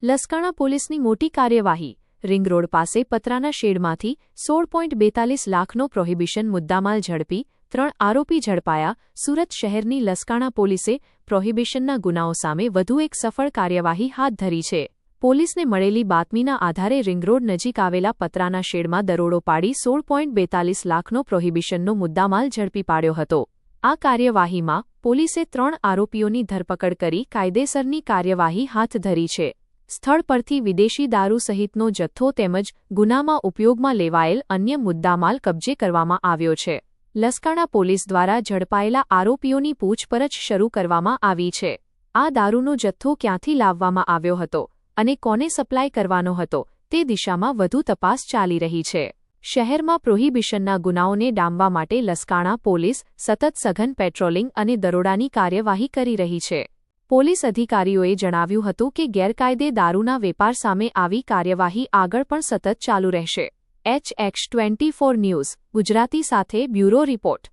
લસકાણા પોલીસની મોટી કાર્યવાહી. રિંગ રોડ પાસે પતરાના શેડમાંથી 16.42 લાખનો પ્રોહિબિશન મુદ્દામાલ ઝડપી 3 આરોપી ઝડપાયા. સુરત શહેરની લસકાણા પોલીસે પ્રોહિબિશનના ગુનાઓ સામે વધુ એક સફળ કાર્યવાહી હાથ ધરી છે. પોલીસને મળેલી બાતમીના આધારે રિંગ રોડ નજીક આવેલા પતરાના શેડમાં દરોડો પાડી 16.42 લાખનો પ્રોહિબિશનનો મુદ્દામાલ ઝડપી પાડ્યો હતો. આ કાર્યવાહીમાં પોલીસે 3 આરોપીઓની ધરપકડ કરી કાયદેસરની કાર્યવાહી હાથ ધરી છે. સ્થળ પરથી વિદેશી દારૂ સહિતનો જથ્થો તેમજ ગુનામાં ઉપયોગમાં લેવાયેલ અન્ય મુદ્દામાલ કબજે કરવામાં આવ્યો છે. લસકાણા પોલીસ દ્વારા ઝડપાયેલા આરોપીઓની પૂછપરછ શરૂ કરવામાં આવી છે. આ દારૂનો જથ્થો ક્યાંથી લાવવામાં આવ્યો હતો અને કોને સપ્લાય કરવાનો હતો તે દિશામાં વધુ તપાસ ચાલી રહી છે. શહેરમાં પ્રોહિબિશનના ગુનાઓને ડામવા માટે લસકાણા પોલીસ સતત સઘન પેટ્રોલિંગ અને દરોડાની કાર્યવાહી કરી રહી છે. પોલીસ અધિકારીઓએ જણાવ્યું હતું કે ગેરકાયદે દારૂના વેપાર સામે આવી કાર્યવાહી આગળ પણ સતત ચાલુ રહેશે. HX24 ન્યૂઝ ગુજરાતી સાથે બ્યુરો રિપોર્ટ.